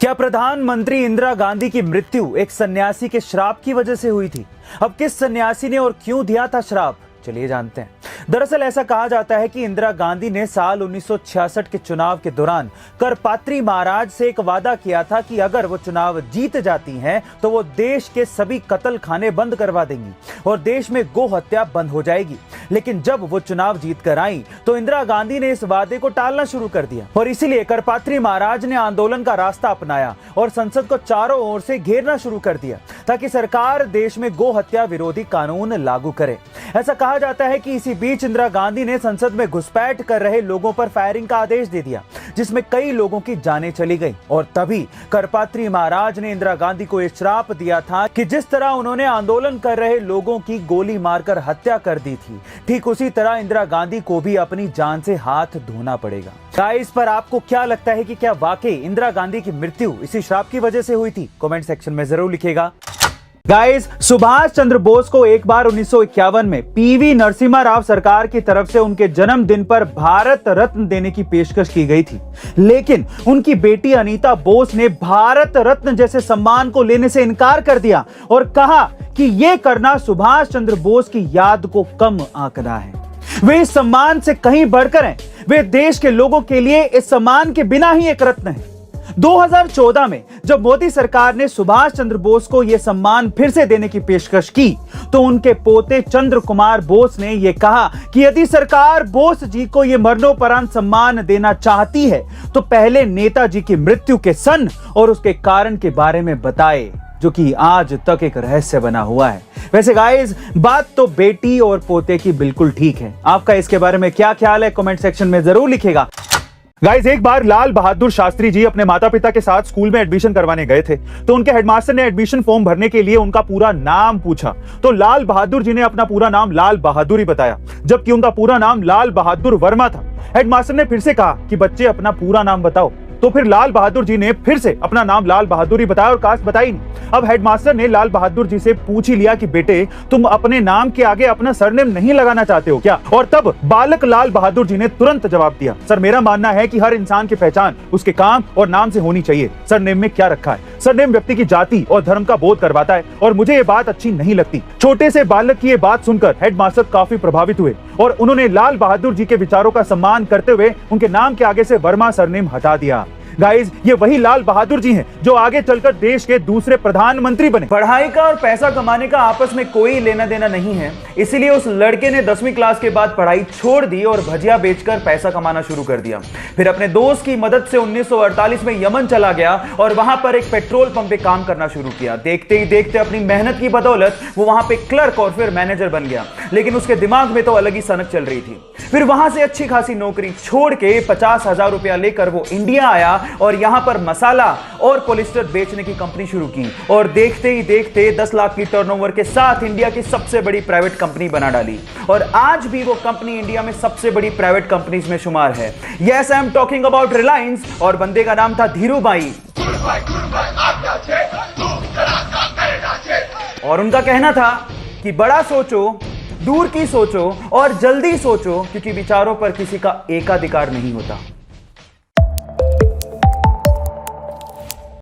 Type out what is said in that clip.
क्या प्रधानमंत्री इंदिरा गांधी की मृत्यु एक सन्यासी के श्राप की वजह से हुई थी? अब किस सन्यासी ने और क्यों दिया था श्राप, चलिए जानते हैं। दरअसल ऐसा कहा जाता है कि इंदिरा गांधी ने साल 1966 के चुनाव के दौरान करपात्री महाराज से एक वादा किया था कि अगर वो चुनाव जीत जाती हैं तो वो देश के सभी कत्ल खाने बंद करवा देंगी और देश में गो हत्या बंद हो जाएगी। लेकिन जब वो चुनाव जीत कर आई तो इंदिरा गांधी ने इस वादे को टालना शुरू कर दिया और इसीलिए करपात्री महाराज ने आंदोलन का रास्ता अपनाया और संसद को चारों ओर से घेरना शुरू कर दिया ताकि सरकार देश में गो हत्या विरोधी कानून लागू करे। ऐसा कहा जाता है कि इसी बीच इंदिरा गांधी ने संसद में घुसपैठ कर रहे लोगों पर फायरिंग का आदेश दे दिया, जिसमें कई लोगों की जानें चली गई। और तभी करपात्री महाराज ने इंदिरा गांधी को एक श्राप दिया था कि जिस तरह उन्होंने आंदोलन कर रहे लोगों की गोली मारकर हत्या कर दी थी, ठीक उसी तरह इंदिरा गांधी को भी अपनी जान से हाथ धोना पड़ेगा। गाइस, पर आपको क्या लगता है कि क्या वाकई इंदिरा गांधी की मृत्यु इसी श्राप की वजह से हुई थी? कमेंट सेक्शन में जरूर लिखिएगा। गाइस, सुभाष चंद्र बोस को एक बार 1951 में पीवी नरसिम्हा राव सरकार की तरफ से उनके जन्मदिन पर भारत रत्न देने की पेशकश की गई थी, लेकिन उनकी बेटी अनीता बोस ने भारत रत्न जैसे सम्मान को लेने से इनकार कर दिया और कहा कि यह करना सुभाष चंद्र बोस की याद को कम आंकना है। वे इस सम्मान से कहीं बढ़कर हैं। वे देश के लोगों के लिए इस सम्मान के बिना ही एक रत्न है। 2014 में जब मोदी सरकार ने सुभाष चंद्र बोस को यह सम्मान फिर से देने की पेशकश की तो उनके पोते चंद्र कुमार बोस ने यह कहा कि यदि सरकार बोस जी को यह मरणोपरांत सम्मान देना चाहती है तो पहले नेताजी की मृत्यु के सन और उसके कारण के बारे में बताए, जो कि आज तक एक रहस्य बना हुआ है। वैसे गाइस, बात तो बेटी और पोते की बिल्कुल ठीक है। आपका इसके बारे में क्या ख्याल है? कमेंट सेक्शन में जरूर लिखिएगा। गाइस, एक बार लाल बहादुर शास्त्री जी अपने माता पिता के साथ स्कूल में एडमिशन करवाने गए थे तो उनके हेडमास्टर ने एडमिशन फॉर्म भरने के लिए उनका पूरा नाम पूछा तो लाल बहादुर जी ने अपना पूरा नाम लाल बहादुर ही बताया, जबकि उनका पूरा नाम लाल बहादुर वर्मा था। हेडमास्टर ने फिर से कहा कि बच्चे अपना पूरा नाम बताओ, तो फिर लाल बहादुर जी ने फिर से अपना नाम लाल बहादुर ही बताया और कास्ट बताई नहीं। अब हेडमास्टर ने लाल बहादुर जी से पूछ ही लिया कि बेटे, तुम अपने नाम के आगे अपना सरनेम नहीं लगाना चाहते हो क्या? और तब बालक लाल बहादुर जी ने तुरंत जवाब दिया, सर, मेरा मानना है कि हर इंसान की पहचान उसके काम और नाम से होनी चाहिए। सरनेम में क्या रखा है? सरनेम व्यक्ति की जाति और धर्म का बोध करवाता है और मुझे ये बात अच्छी नहीं लगती। छोटे से बालक की ये बात सुनकर हेडमास्टर काफी प्रभावित हुए और उन्होंने लाल बहादुर जी के विचारों का सम्मान करते हुए उनके नाम के आगे से वर्मा सरनेम हटा दिया। गाइस, ये वही लाल बहादुर जी हैं जो आगे चलकर देश के दूसरे प्रधानमंत्री बने। पढ़ाई का और पैसा कमाने का आपस में कोई लेना देना नहीं है, इसीलिए उस लड़के ने 10वीं क्लास के बाद पढ़ाई छोड़ दी और भजिया बेचकर पैसा कमाना शुरू कर दिया। फिर अपने दोस्त की मदद से 1948 में यमन चला गया और वहां पर एक पेट्रोल पंप पे काम करना शुरू किया। देखते ही देखते अपनी मेहनत की बदौलत वो वहां पे क्लर्क और फिर मैनेजर बन गया, लेकिन उसके दिमाग में तो अलग ही सनक चल रही थी। फिर वहां से अच्छी खासी नौकरी छोड़ के 50,000 रुपया लेकर वो इंडिया आया और यहां पर मसाला और पॉलिस्टर बेचने की कंपनी शुरू की और देखते ही देखते 10 लाख की टर्नओवर के साथ इंडिया की सबसे बड़ी प्राइवेट कंपनी बना डाली और आज भी वो कंपनी इंडिया में सबसे बड़ी प्राइवेट कंपनीज में शुमार है। Yes, I am talking about Reliance और बंदे का नाम था धीरूभाई और उनका कहना था कि बड़ा सोचो, दूर की सोचो और जल्दी सोचो, क्योंकि विचारों पर किसी का एकाधिकार नहीं होता।